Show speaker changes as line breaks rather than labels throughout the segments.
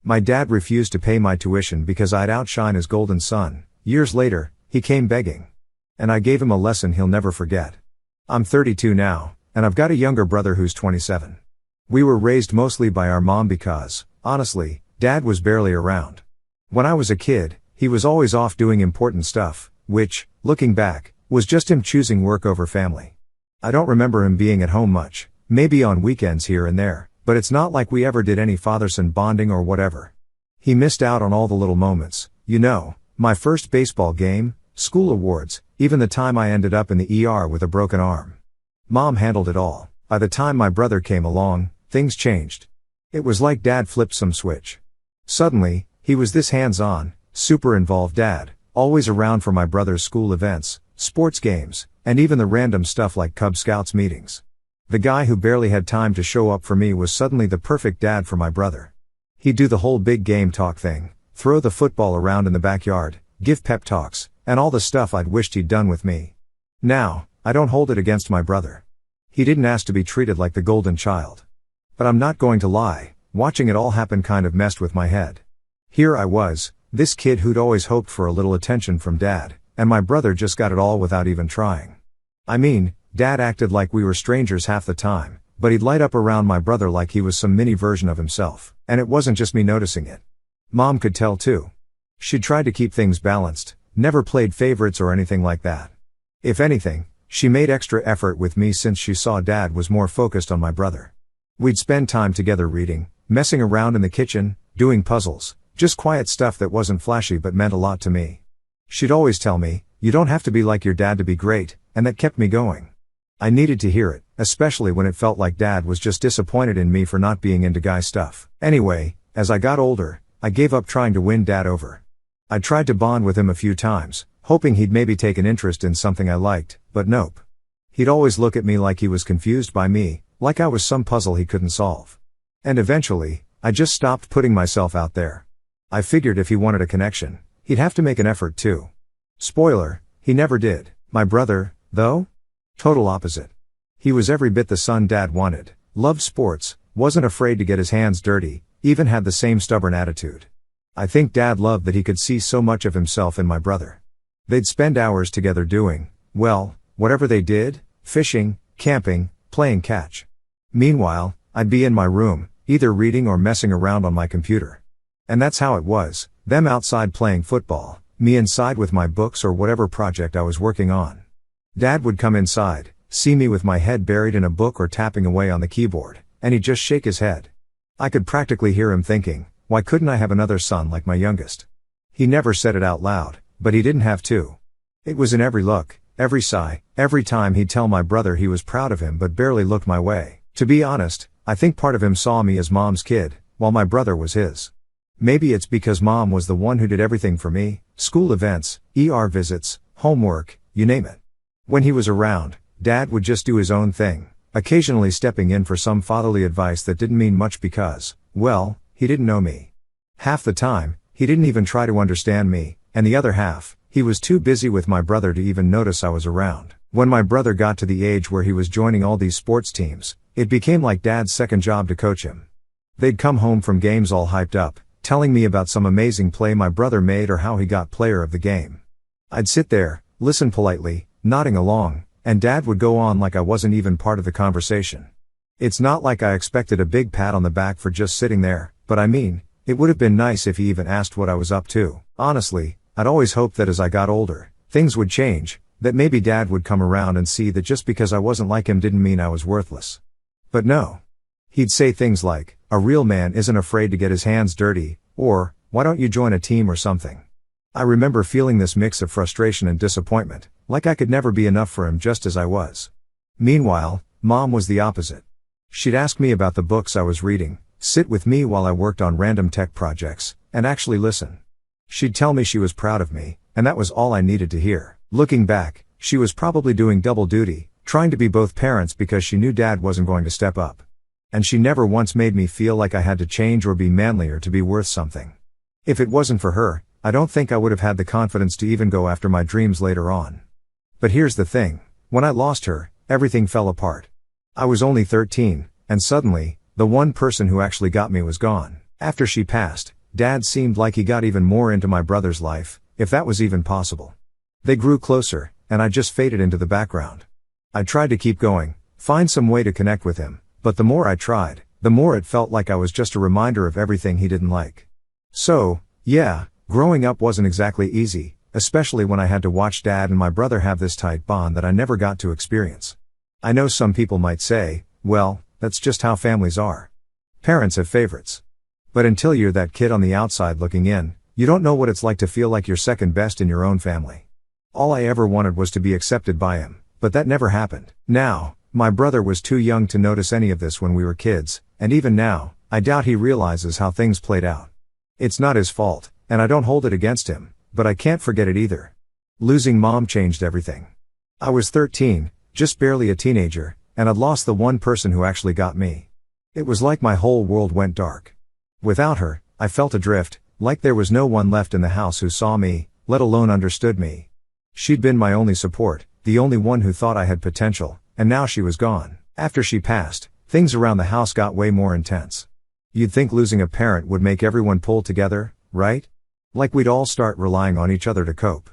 My dad refused to pay my tuition because I'd outshine his golden son. Years later, he came begging. And I gave him a lesson he'll never forget. I'm 32 now, and I've got a younger brother who's 27. We were raised mostly by our mom because, honestly, dad was barely around. When I was a kid, he was always off doing important stuff, which, looking back, was just him choosing work over family. I don't remember him being at home much, maybe on weekends here and there, but it's not like we ever did any father-son bonding or whatever. He missed out on all the little moments, my first baseball game, school awards, even the time I ended up in the ER with a broken arm. Mom handled it all. By the time my brother came along, things changed. It was like dad flipped some switch. Suddenly, he was this hands-on, super involved dad, always around for my brother's school events, sports games, and even the random stuff like Cub Scouts meetings. The guy who barely had time to show up for me was suddenly the perfect dad for my brother. He'd do the whole big game talk thing, throw the football around in the backyard, give pep talks, and all the stuff I'd wished he'd done with me. Now, I don't hold it against my brother. He didn't ask to be treated like the golden child. But I'm not going to lie, watching it all happen kind of messed with my head. Here I was, this kid who'd always hoped for a little attention from dad, and my brother just got it all without even trying. I mean, dad acted like we were strangers half the time, but he'd light up around my brother like he was some mini version of himself, and it wasn't just me noticing it. Mom could tell too. She'd tried to keep things balanced, never played favorites or anything like that. If anything, she made extra effort with me since she saw dad was more focused on my brother. We'd spend time together reading, messing around in the kitchen, doing puzzles, just quiet stuff that wasn't flashy but meant a lot to me. She'd always tell me, "You don't have to be like your dad to be great," and that kept me going. I needed to hear it, especially when it felt like dad was just disappointed in me for not being into guy stuff. Anyway, as I got older, I gave up trying to win dad over. I tried to bond with him a few times, hoping he'd maybe take an interest in something I liked, but nope. He'd always look at me like he was confused by me, like I was some puzzle he couldn't solve. And eventually, I just stopped putting myself out there. I figured if he wanted a connection, he'd have to make an effort too. Spoiler, he never did. My brother, though? Total opposite. He was every bit the son dad wanted, loved sports, wasn't afraid to get his hands dirty, even had the same stubborn attitude. I think dad loved that he could see so much of himself in my brother. They'd spend hours together doing, well, whatever they did, fishing, camping, playing catch. Meanwhile, I'd be in my room, either reading or messing around on my computer. And that's how it was, them outside playing football, me inside with my books or whatever project I was working on. Dad would come inside, see me with my head buried in a book or tapping away on the keyboard, and he'd just shake his head. I could practically hear him thinking, why couldn't I have another son like my youngest? He never said it out loud, but he didn't have to. It was in every look, every sigh, every time he'd tell my brother he was proud of him but barely looked my way. To be honest, I think part of him saw me as mom's kid, while my brother was his. Maybe it's because mom was the one who did everything for me, school events, ER visits, homework, you name it. When he was around, dad would just do his own thing, occasionally stepping in for some fatherly advice that didn't mean much because, well, he didn't know me. Half the time, he didn't even try to understand me, and the other half, he was too busy with my brother to even notice I was around. When my brother got to the age where he was joining all these sports teams, it became like dad's second job to coach him. They'd come home from games all hyped up, telling me about some amazing play my brother made or how he got player of the game. I'd sit there, listen politely, nodding along, and dad would go on like I wasn't even part of the conversation. It's not like I expected a big pat on the back for just sitting there, but I mean, it would have been nice if he even asked what I was up to. Honestly, I'd always hoped that as I got older, things would change, that maybe dad would come around and see that just because I wasn't like him didn't mean I was worthless. But no. He'd say things like, a real man isn't afraid to get his hands dirty, or, why don't you join a team or something? I remember feeling this mix of frustration and disappointment, like I could never be enough for him just as I was. Meanwhile, mom was the opposite. She'd ask me about the books I was reading, sit with me while I worked on random tech projects, and actually listen. She'd tell me she was proud of me, and that was all I needed to hear. Looking back, she was probably doing double duty, trying to be both parents because she knew dad wasn't going to step up. And she never once made me feel like I had to change or be manlier to be worth something. If it wasn't for her, I don't think I would have had the confidence to even go after my dreams later on. But here's the thing, when I lost her, everything fell apart. I was only 13, and suddenly, the one person who actually got me was gone. After she passed, Dad seemed like he got even more into my brother's life, if that was even possible. They grew closer, and I just faded into the background. I tried to keep going, find some way to connect with him, but the more I tried, the more it felt like I was just a reminder of everything he didn't like. So, yeah, growing up wasn't exactly easy, especially when I had to watch Dad and my brother have this tight bond that I never got to experience. I know some people might say, well, that's just how families are. Parents have favorites. But until you're that kid on the outside looking in, you don't know what it's like to feel like you're second best in your own family. All I ever wanted was to be accepted by him, but that never happened. Now, my brother was too young to notice any of this when we were kids, and even now, I doubt he realizes how things played out. It's not his fault, and I don't hold it against him, but I can't forget it either. Losing Mom changed everything. I was 13, just barely a teenager, and I'd lost the one person who actually got me. It was like my whole world went dark. Without her, I felt adrift, like there was no one left in the house who saw me, let alone understood me. She'd been my only support, the only one who thought I had potential, and now she was gone. After she passed, things around the house got way more intense. You'd think losing a parent would make everyone pull together, right? Like we'd all start relying on each other to cope.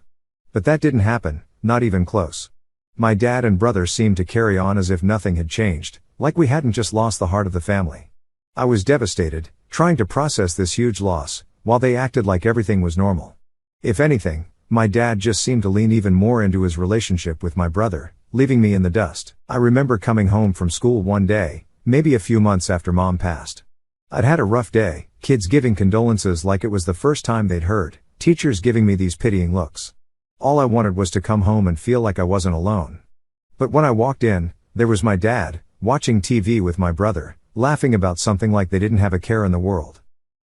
But that didn't happen, not even close. My dad and brother seemed to carry on as if nothing had changed, like we hadn't just lost the heart of the family. I was devastated, trying to process this huge loss, while they acted like everything was normal. If anything, my dad just seemed to lean even more into his relationship with my brother, leaving me in the dust. I remember coming home from school one day, maybe a few months after Mom passed. I'd had a rough day, kids giving condolences like it was the first time they'd heard, teachers giving me these pitying looks. All I wanted was to come home and feel like I wasn't alone. But when I walked in, there was my dad, watching TV with my brother, laughing about something like they didn't have a care in the world.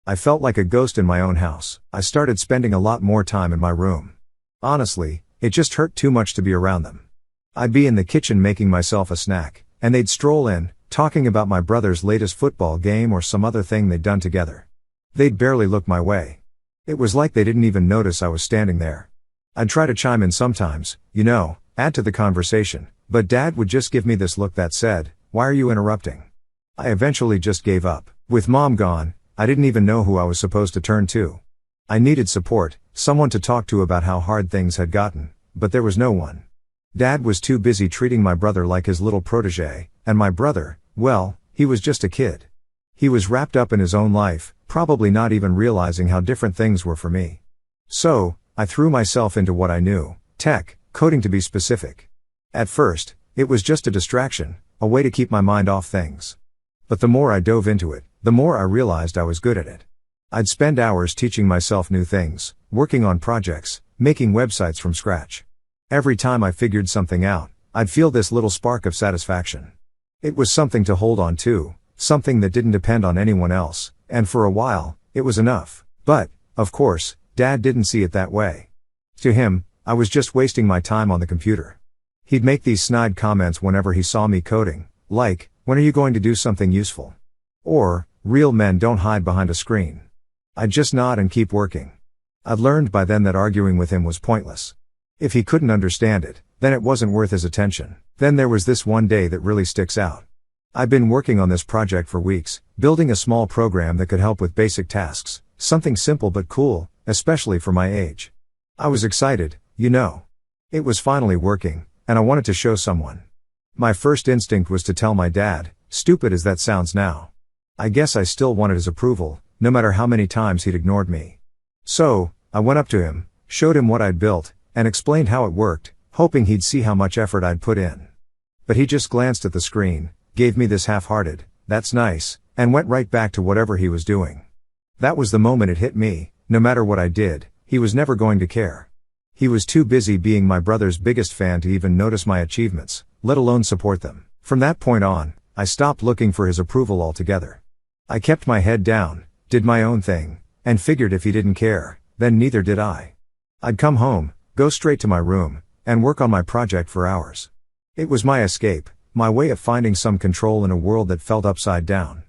I felt like a ghost in my own house. I started spending a lot more time in my room. Honestly, it just hurt too much to be around them. I'd be in the kitchen making myself a snack, and they'd stroll in, talking about my brother's latest football game or some other thing they'd done together. They'd barely look my way. It was like they didn't even notice I was standing there. I'd try to chime in sometimes, add to the conversation, but Dad would just give me this look that said, "Why are you interrupting?" I eventually just gave up. With Mom gone, I didn't even know who I was supposed to turn to. I needed support, someone to talk to about how hard things had gotten, but there was no one. Dad was too busy treating my brother like his little protege, and my brother, well, he was just a kid. He was wrapped up in his own life, probably not even realizing how different things were for me. So, I threw myself into what I knew, tech, coding to be specific. At first, it was just a distraction, a way to keep my mind off things. But the more I dove into it, the more I realized I was good at it. I'd spend hours teaching myself new things, working on projects, making websites from scratch. Every time I figured something out, I'd feel this little spark of satisfaction. It was something to hold on to, something that didn't depend on anyone else, and for a while, it was enough. But, of course, Dad didn't see it that way. To him, I was just wasting my time on the computer. He'd make these snide comments whenever he saw me coding, like, "When are you going to do something useful?" Or, "Real men don't hide behind a screen." I'd just nod and keep working. I'd learned by then that arguing with him was pointless. If he couldn't understand it, then it wasn't worth his attention. Then there was this one day that really sticks out. I'd been working on this project for weeks, building a small program that could help with basic tasks, something simple but cool, especially for my age. I was excited, It was finally working, and I wanted to show someone. My first instinct was to tell my dad, stupid as that sounds now. I guess I still wanted his approval, no matter how many times he'd ignored me. So, I went up to him, showed him what I'd built, and explained how it worked, hoping he'd see how much effort I'd put in. But he just glanced at the screen, gave me this half-hearted, "That's nice," and went right back to whatever he was doing. That was the moment it hit me, no matter what I did, he was never going to care. He was too busy being my brother's biggest fan to even notice my achievements, let alone support them. From that point on, I stopped looking for his approval altogether. I kept my head down, did my own thing, and figured if he didn't care, then neither did I. I'd come home, go straight to my room, and work on my project for hours. It was my escape, my way of finding some control in a world that felt upside down.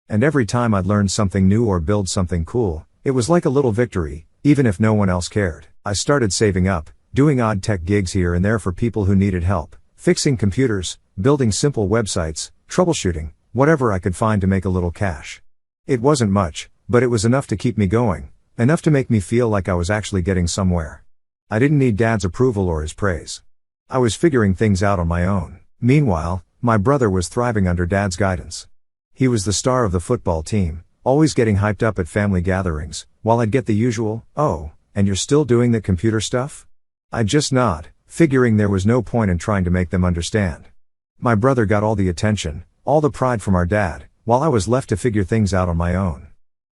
And every time I'd learn something new or build something cool, it was like a little victory, even if no one else cared. I started saving up, doing odd tech gigs here and there for people who needed help, fixing computers, building simple websites, troubleshooting, whatever I could find to make a little cash. It wasn't much, But it was enough to keep me going, enough to make me feel like I was actually getting somewhere. I didn't need Dad's approval or his praise. I was figuring things out on my own. Meanwhile, my brother was thriving under Dad's guidance. He was the star of the football team, always getting hyped up at family gatherings, while I'd get the usual, "Oh, and you're still doing the computer stuff?" I'd just nod, figuring there was no point in trying to make them understand. My brother got all the attention, all the pride from our dad, while I was left to figure things out on my own.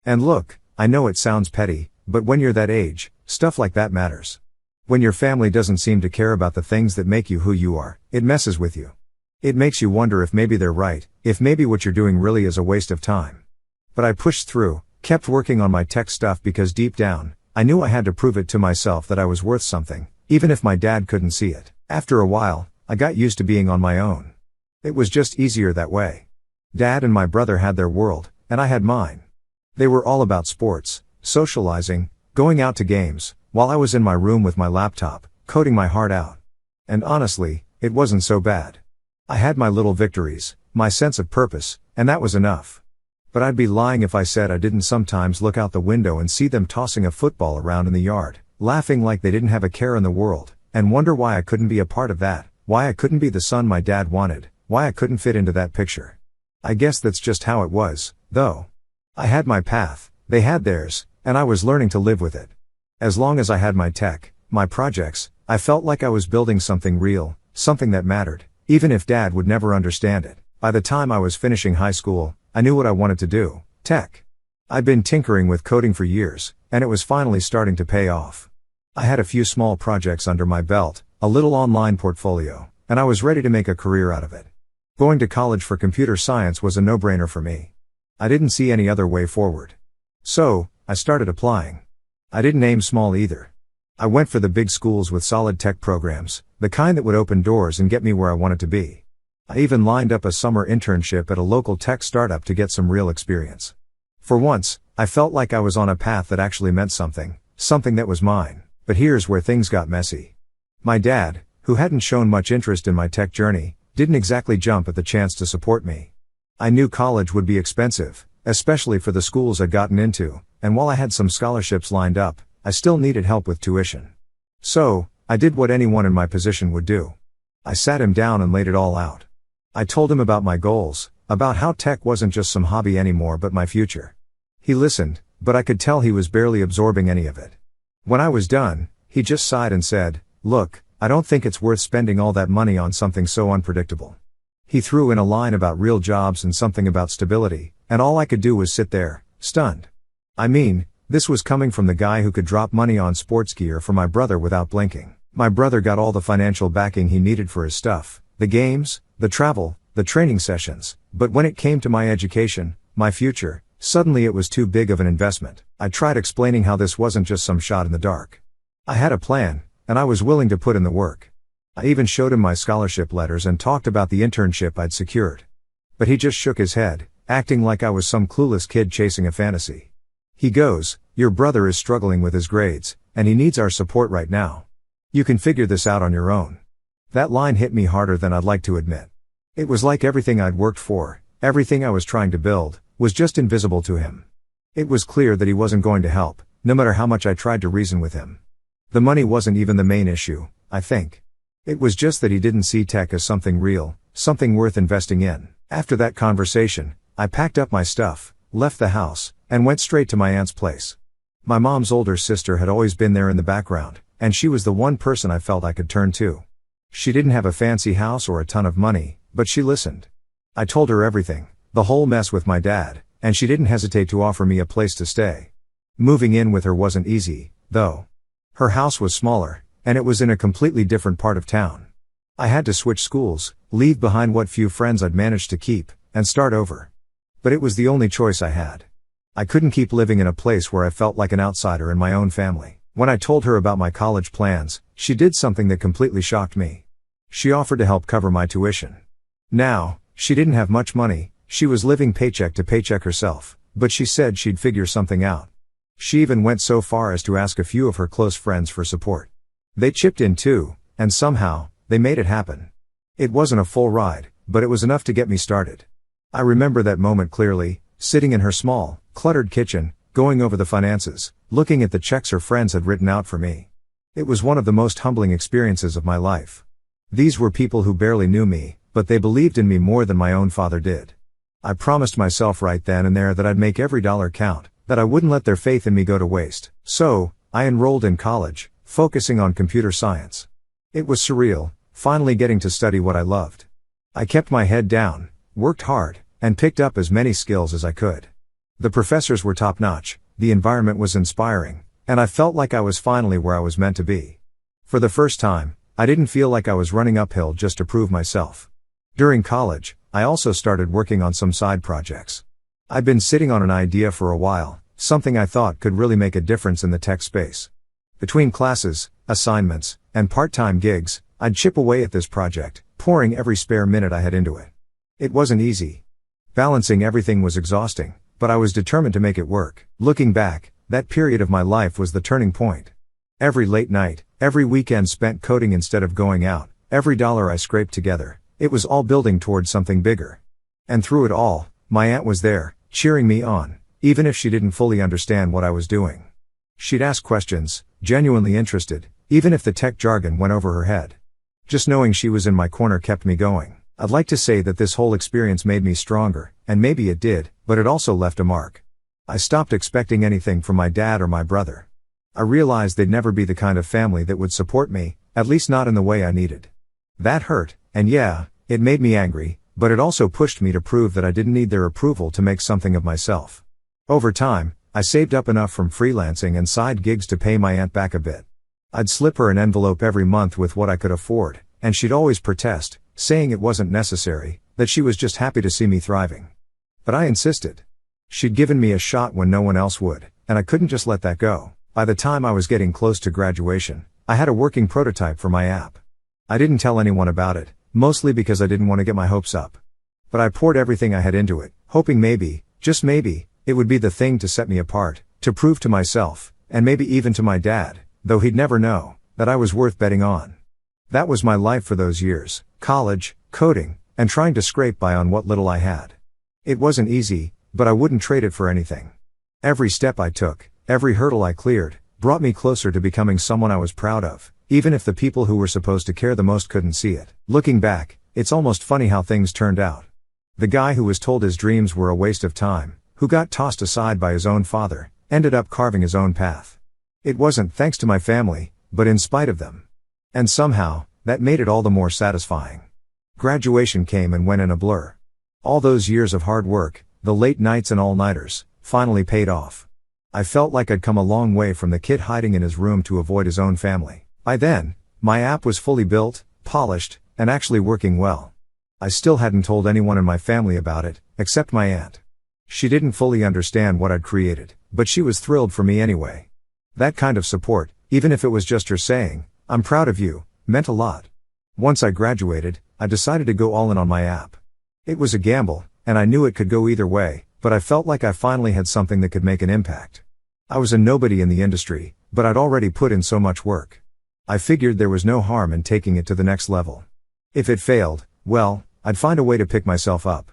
And look, I know it sounds petty, but when you're that age, stuff like that matters. When your family doesn't seem to care about the things that make you who you are, it messes with you. It makes you wonder if maybe they're right, if maybe what you're doing really is a waste of time. But I pushed through, kept working on my tech stuff because deep down, I knew I had to prove it to myself that I was worth something, even if my dad couldn't see it. After a while, I got used to being on my own. It was just easier that way. Dad and my brother had their world, and I had mine. They were all about sports, socializing, going out to games, while I was in my room with my laptop, coding my heart out. And honestly, it wasn't so bad. I had my little victories, my sense of purpose, and that was enough. But I'd be lying if I said I didn't sometimes look out the window and see them tossing a football around in the yard, laughing like they didn't have a care in the world, and wonder why I couldn't be a part of that, why I couldn't be the son my dad wanted, why I couldn't fit into that picture. I guess that's just how it was, though. I had my path, they had theirs, and I was learning to live with it. As long as I had my tech, my projects, I felt like I was building something real, something that mattered, even if Dad would never understand it. By the time I was finishing high school, I knew what I wanted to do, tech. I'd been tinkering with coding for years, and it was finally starting to pay off. I had a few small projects under my belt, a little online portfolio, and I was ready to make a career out of it. Going to college for computer science was a no-brainer for me. I didn't see any other way forward. So, I started applying. I didn't aim small either. I went for the big schools with solid tech programs, the kind that would open doors and get me where I wanted to be. I even lined up a summer internship at a local tech startup to get some real experience. For once, I felt like I was on a path that actually meant something, something that was mine. But here's where things got messy. My dad, who hadn't shown much interest in my tech journey, didn't exactly jump at the chance to support me. I knew college would be expensive, especially for the schools I'd gotten into, and while I had some scholarships lined up, I still needed help with tuition. So, I did what anyone in my position would do. I sat him down and laid it all out. I told him about my goals, about how tech wasn't just some hobby anymore but my future. He listened, but I could tell he was barely absorbing any of it. When I was done, he just sighed and said, "Look, I don't think it's worth spending all that money on something so unpredictable." He threw in a line about real jobs and something about stability, and all I could do was sit there, stunned. I mean, this was coming from the guy who could drop money on sports gear for my brother without blinking. My brother got all the financial backing he needed for his stuff, the games, the travel, the training sessions, but when it came to my education, my future, suddenly it was too big of an investment. I tried explaining how this wasn't just some shot in the dark. I had a plan, and I was willing to put in the work. I even showed him my scholarship letters and talked about the internship I'd secured. But he just shook his head, acting like I was some clueless kid chasing a fantasy. He goes, "Your brother is struggling with his grades, and he needs our support right now. You can figure this out on your own." That line hit me harder than I'd like to admit. It was like everything I'd worked for, everything I was trying to build, was just invisible to him. It was clear that he wasn't going to help, no matter how much I tried to reason with him. The money wasn't even the main issue, I think. It was just that he didn't see tech as something real, something worth investing in. After that conversation, I packed up my stuff, left the house, and went straight to my aunt's place. My mom's older sister had always been there in the background, and she was the one person I felt I could turn to. She didn't have a fancy house or a ton of money, but she listened. I told her everything, the whole mess with my dad, and she didn't hesitate to offer me a place to stay. Moving in with her wasn't easy, though. Her house was smaller, and it was in a completely different part of town. I had to switch schools, leave behind what few friends I'd managed to keep, and start over. But it was the only choice I had. I couldn't keep living in a place where I felt like an outsider in my own family. When I told her about my college plans, she did something that completely shocked me. She offered to help cover my tuition. Now, she didn't have much money, she was living paycheck to paycheck herself, but she said she'd figure something out. She even went so far as to ask a few of her close friends for support. They chipped in too, and somehow, they made it happen. It wasn't a full ride, but it was enough to get me started. I remember that moment clearly, sitting in her small, cluttered kitchen, going over the finances, looking at the checks her friends had written out for me. It was one of the most humbling experiences of my life. These were people who barely knew me, but they believed in me more than my own father did. I promised myself right then and there that I'd make every dollar count, that I wouldn't let their faith in me go to waste. So, I enrolled in college, focusing on computer science. It was surreal, finally getting to study what I loved. I kept my head down, worked hard, and picked up as many skills as I could. The professors were top-notch, the environment was inspiring, and I felt like I was finally where I was meant to be. For the first time, I didn't feel like I was running uphill just to prove myself. During college, I also started working on some side projects. I'd been sitting on an idea for a while, something I thought could really make a difference in the tech space. Between classes, assignments, and part-time gigs, I'd chip away at this project, pouring every spare minute I had into it. It wasn't easy. Balancing everything was exhausting, but I was determined to make it work. Looking back, that period of my life was the turning point. Every late night, every weekend spent coding instead of going out, every dollar I scraped together, it was all building towards something bigger. And through it all, my aunt was there, cheering me on, even if she didn't fully understand what I was doing. She'd ask questions, genuinely interested, even if the tech jargon went over her head. Just knowing she was in my corner kept me going. I'd like to say that this whole experience made me stronger, and maybe it did, but it also left a mark. I stopped expecting anything from my dad or my brother. I realized they'd never be the kind of family that would support me, at least not in the way I needed. That hurt, and yeah, it made me angry, but it also pushed me to prove that I didn't need their approval to make something of myself. Over time, I saved up enough from freelancing and side gigs to pay my aunt back a bit. I'd slip her an envelope every month with what I could afford, and she'd always protest, saying it wasn't necessary, that she was just happy to see me thriving. But I insisted. She'd given me a shot when no one else would, and I couldn't just let that go. By the time I was getting close to graduation, I had a working prototype for my app. I didn't tell anyone about it, mostly because I didn't want to get my hopes up. But I poured everything I had into it, hoping maybe, just maybe, it would be the thing to set me apart, to prove to myself, and maybe even to my dad, though he'd never know, that I was worth betting on. That was my life for those years, college, coding, and trying to scrape by on what little I had. It wasn't easy, but I wouldn't trade it for anything. Every step I took, every hurdle I cleared, brought me closer to becoming someone I was proud of, even if the people who were supposed to care the most couldn't see it. Looking back, it's almost funny how things turned out. The guy who was told his dreams were a waste of time, who got tossed aside by his own father, ended up carving his own path. It wasn't thanks to my family, but in spite of them. And somehow, that made it all the more satisfying. Graduation came and went in a blur. All those years of hard work, the late nights and all-nighters, finally paid off. I felt like I'd come a long way from the kid hiding in his room to avoid his own family. By then, my app was fully built, polished, and actually working well. I still hadn't told anyone in my family about it, except my aunt. She didn't fully understand what I'd created, but she was thrilled for me anyway. That kind of support, even if it was just her saying, "I'm proud of you," meant a lot. Once I graduated, I decided to go all in on my app. It was a gamble, and I knew it could go either way, but I felt like I finally had something that could make an impact. I was a nobody in the industry, but I'd already put in so much work. I figured there was no harm in taking it to the next level. If it failed, well, I'd find a way to pick myself up.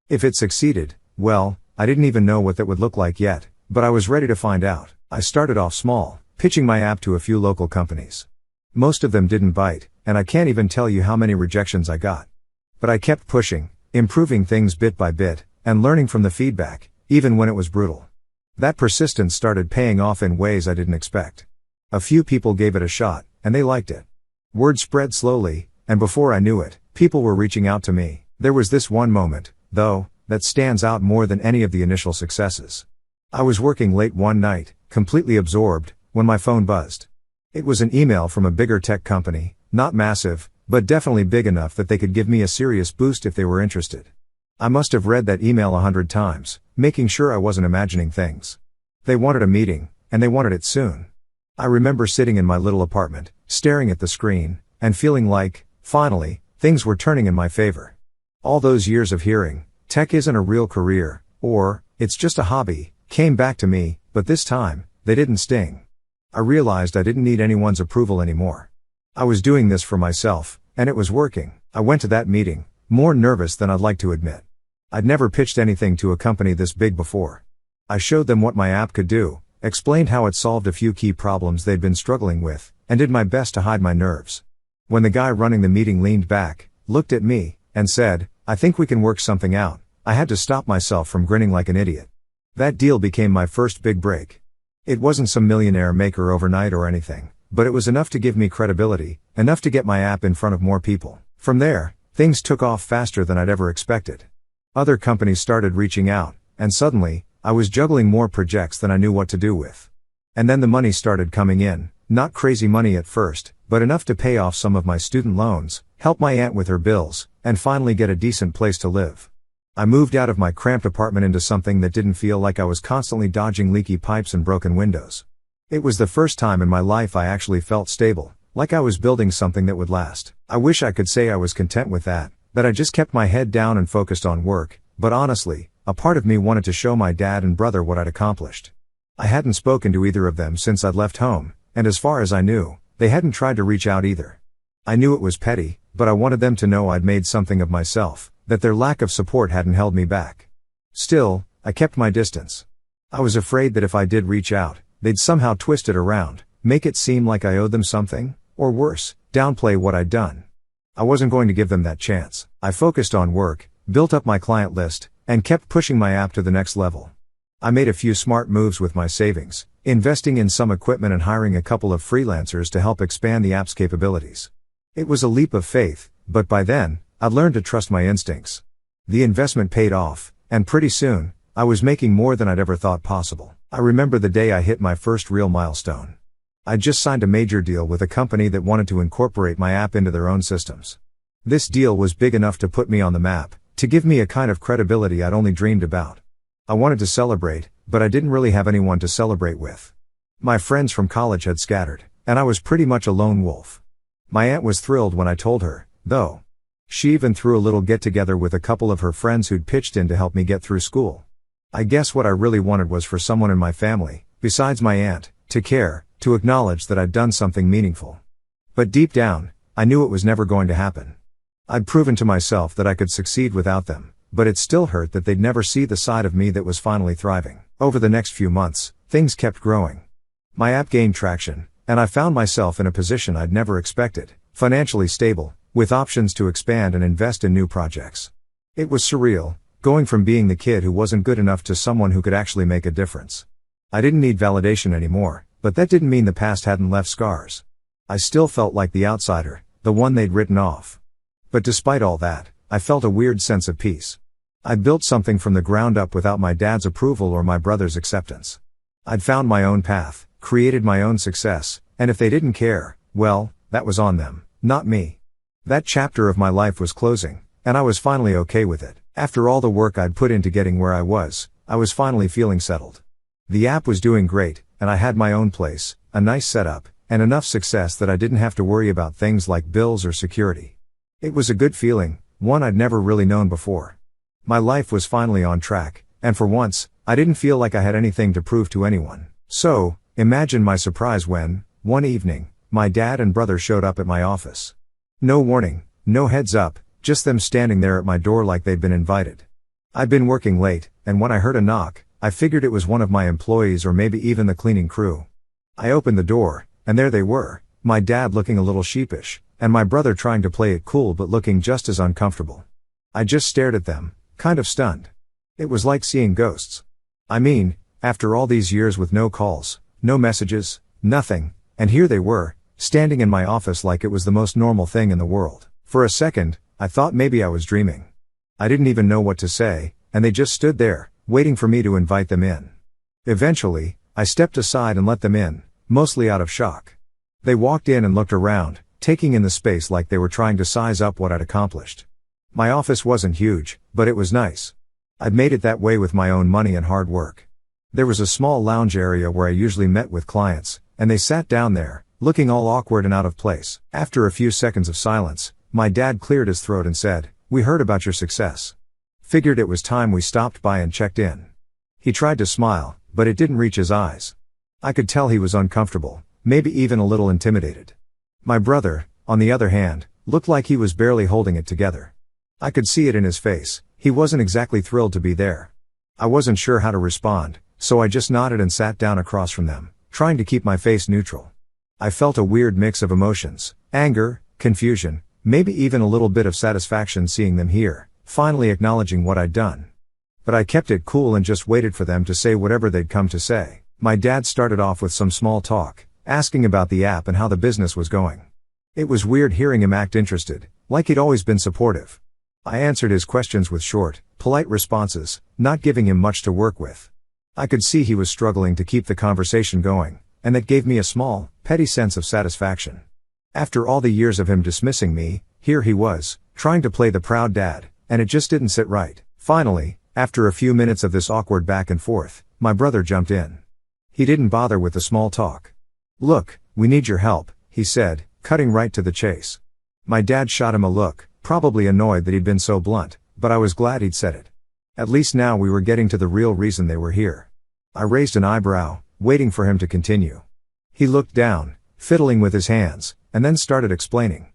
If it succeeded, well, I didn't even know what that would look like yet, but I was ready to find out. I started off small, pitching my app to a few local companies. Most of them didn't bite, and I can't even tell you how many rejections I got. But I kept pushing, improving things bit by bit, and learning from the feedback, even when it was brutal. That persistence started paying off in ways I didn't expect. A few people gave it a shot, and they liked it. Word spread slowly, and before I knew it, people were reaching out to me. There was this one moment, though, that stands out more than any of the initial successes. I was working late one night, completely absorbed, when my phone buzzed. It was an email from a bigger tech company, not massive, but definitely big enough that they could give me a serious boost if they were interested. I must have read that email 100 times, making sure I wasn't imagining things. They wanted a meeting, and they wanted it soon. I remember sitting in my little apartment, staring at the screen, and feeling like, finally, things were turning in my favor. All those years of hearing, tech isn't a real career, or, it's just a hobby, came back to me, but this time, they didn't sting. I realized I didn't need anyone's approval anymore. I was doing this for myself, and it was working. I went to that meeting, more nervous than I'd like to admit. I'd never pitched anything to a company this big before. I showed them what my app could do, explained how it solved a few key problems they'd been struggling with, and did my best to hide my nerves. When the guy running the meeting leaned back, looked at me, and said, "I think we can work something out," I had to stop myself from grinning like an idiot. That deal became my first big break. It wasn't some millionaire maker overnight or anything, but it was enough to give me credibility, enough to get my app in front of more people. From there, things took off faster than I'd ever expected. Other companies started reaching out, and suddenly, I was juggling more projects than I knew what to do with. And then the money started coming in, not crazy money at first, but enough to pay off some of my student loans, help my aunt with her bills, and finally get a decent place to live. I moved out of my cramped apartment into something that didn't feel like I was constantly dodging leaky pipes and broken windows. It was the first time in my life I actually felt stable, like I was building something that would last. I wish I could say I was content with that I just kept my head down and focused on work, but honestly, a part of me wanted to show my dad and brother what I'd accomplished. I hadn't spoken to either of them since I'd left home, and as far as I knew, they hadn't tried to reach out either. I knew it was petty, but I wanted them to know I'd made something of myself, that their lack of support hadn't held me back. Still, I kept my distance. I was afraid that if I did reach out, they'd somehow twist it around, make it seem like I owed them something, or worse, downplay what I'd done. I wasn't going to give them that chance. I focused on work, built up my client list, and kept pushing my app to the next level. I made a few smart moves with my savings, investing in some equipment and hiring a couple of freelancers to help expand the app's capabilities. It was a leap of faith, but by then, I'd learned to trust my instincts. The investment paid off, and pretty soon, I was making more than I'd ever thought possible. I remember the day I hit my first real milestone. I'd just signed a major deal with a company that wanted to incorporate my app into their own systems. This deal was big enough to put me on the map, to give me a kind of credibility I'd only dreamed about. I wanted to celebrate, but I didn't really have anyone to celebrate with. My friends from college had scattered, and I was pretty much a lone wolf. My aunt was thrilled when I told her, though. She even threw a little get-together with a couple of her friends who'd pitched in to help me get through school. I guess what I really wanted was for someone in my family, besides my aunt, to care, to acknowledge that I'd done something meaningful. But deep down, I knew it was never going to happen. I'd proven to myself that I could succeed without them, but it still hurt that they'd never see the side of me that was finally thriving. Over the next few months, things kept growing. My app gained traction, and I found myself in a position I'd never expected, financially stable, with options to expand and invest in new projects. It was surreal, going from being the kid who wasn't good enough to someone who could actually make a difference. I didn't need validation anymore, but that didn't mean the past hadn't left scars. I still felt like the outsider, the one they'd written off. But despite all that, I felt a weird sense of peace. I'd built something from the ground up without my dad's approval or my brother's acceptance. I'd found my own path, created my own success, and if they didn't care, well, that was on them, not me. That chapter of my life was closing, and I was finally okay with it. After all the work I'd put into getting where I was finally feeling settled. The app was doing great, and I had my own place, a nice setup, and enough success that I didn't have to worry about things like bills or security. It was a good feeling, one I'd never really known before. My life was finally on track, and for once, I didn't feel like I had anything to prove to anyone. So, imagine my surprise when, one evening, my dad and brother showed up at my office. No warning, no heads up, just them standing there at my door like they'd been invited. I'd been working late, and when I heard a knock, I figured it was one of my employees or maybe even the cleaning crew. I opened the door, and there they were, my dad looking a little sheepish, and my brother trying to play it cool but looking just as uncomfortable. I just stared at them, kind of stunned. It was like seeing ghosts. I mean, after all these years with no calls, no messages, nothing, and here they were, standing in my office like it was the most normal thing in the world. For a second, I thought maybe I was dreaming. I didn't even know what to say, and they just stood there, waiting for me to invite them in. Eventually, I stepped aside and let them in, mostly out of shock. They walked in and looked around, taking in the space like they were trying to size up what I'd accomplished. My office wasn't huge, but it was nice. I'd made it that way with my own money and hard work. There was a small lounge area where I usually met with clients, and they sat down there, looking all awkward and out of place. After a few seconds of silence, my dad cleared his throat and said, "We heard about your success. Figured it was time we stopped by and checked in." He tried to smile, but it didn't reach his eyes. I could tell he was uncomfortable, maybe even a little intimidated. My brother, on the other hand, looked like he was barely holding it together. I could see it in his face, he wasn't exactly thrilled to be there. I wasn't sure how to respond, so I just nodded and sat down across from them, trying to keep my face neutral. I felt a weird mix of emotions, anger, confusion, maybe even a little bit of satisfaction seeing them here, finally acknowledging what I'd done. But I kept it cool and just waited for them to say whatever they'd come to say. My dad started off with some small talk, asking about the app and how the business was going. It was weird hearing him act interested, like he'd always been supportive. I answered his questions with short, polite responses, not giving him much to work with. I could see he was struggling to keep the conversation going, and that gave me a small, petty sense of satisfaction. After all the years of him dismissing me, here he was, trying to play the proud dad, and it just didn't sit right. Finally, after a few minutes of this awkward back and forth, my brother jumped in. He didn't bother with the small talk. "Look, we need your help," he said, cutting right to the chase. My dad shot him a look, probably annoyed that he'd been so blunt, but I was glad he'd said it. At least now we were getting to the real reason they were here. I raised an eyebrow, waiting for him to continue. He looked down, fiddling with his hands, and then started explaining.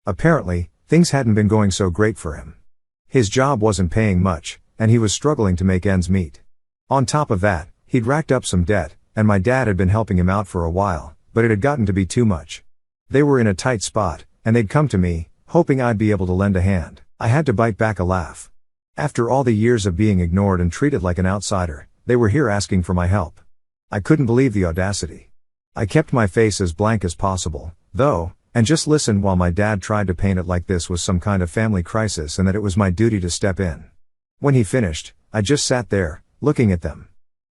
Apparently, things hadn't been going so great for him. His job wasn't paying much, and he was struggling to make ends meet. On top of that, he'd racked up some debt, and my dad had been helping him out for a while, but it had gotten to be too much. They were in a tight spot, and they'd come to me, hoping I'd be able to lend a hand. I had to bite back a laugh. After all the years of being ignored and treated like an outsider, they were here asking for my help. I couldn't believe the audacity. I kept my face as blank as possible, though, and just listened while my dad tried to paint it like this was some kind of family crisis and that it was my duty to step in. When he finished, I just sat there, looking at them.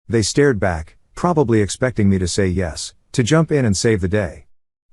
They stared back, probably expecting me to say yes, to jump in and save the day.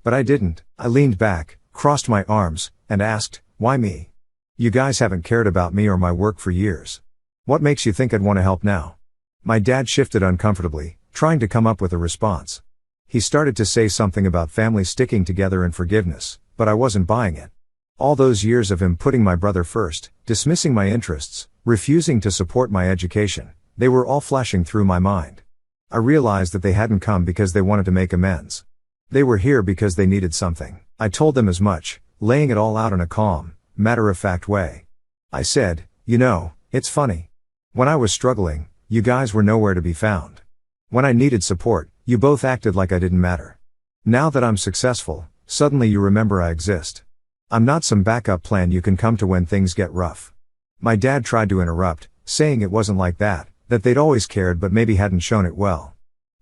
But I didn't. I leaned back, crossed my arms, and asked, "Why me? You guys haven't cared about me or my work for years. What makes you think I'd want to help now?" My dad shifted uncomfortably, trying to come up with a response. He started to say something about families sticking together and forgiveness, but I wasn't buying it. All those years of him putting my brother first, dismissing my interests, refusing to support my education, they were all flashing through my mind. I realized that they hadn't come because they wanted to make amends. They were here because they needed something. I told them as much, laying it all out in a calm, matter-of-fact way. I said, "You know, it's funny. When I was struggling, you guys were nowhere to be found. When I needed support, you both acted like I didn't matter. Now that I'm successful, suddenly you remember I exist. I'm not some backup plan you can come to when things get rough." My dad tried to interrupt, saying it wasn't like that they'd always cared but maybe hadn't shown it well.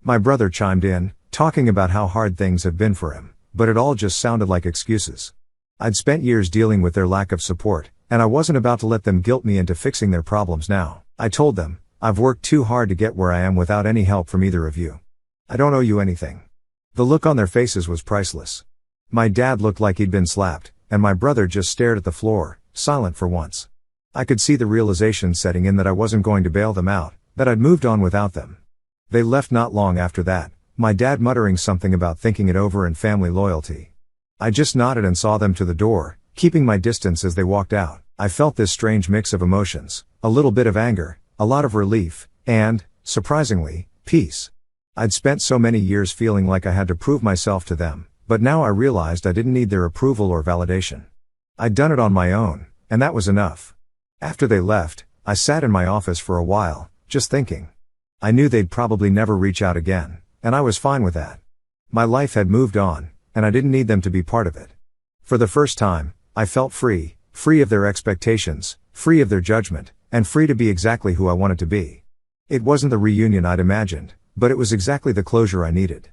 My brother chimed in, talking about how hard things have been for him, but it all just sounded like excuses. I'd spent years dealing with their lack of support, and I wasn't about to let them guilt me into fixing their problems now. I told them, "I've worked too hard to get where I am without any help from either of you. I don't owe you anything." The look on their faces was priceless. My dad looked like he'd been slapped, and my brother just stared at the floor, silent for once. I could see the realization setting in that I wasn't going to bail them out, that I'd moved on without them. They left not long after that, my dad muttering something about thinking it over and family loyalty. I just nodded and saw them to the door, keeping my distance as they walked out. I felt this strange mix of emotions, a little bit of anger, a lot of relief, and, surprisingly, peace. I'd spent so many years feeling like I had to prove myself to them, but now I realized I didn't need their approval or validation. I'd done it on my own, and that was enough. After they left, I sat in my office for a while, just thinking. I knew they'd probably never reach out again, and I was fine with that. My life had moved on, and I didn't need them to be part of it. For the first time, I felt free of their expectations, free of their judgment, and free to be exactly who I wanted to be. It wasn't the reunion I'd imagined, but it was exactly the closure I needed.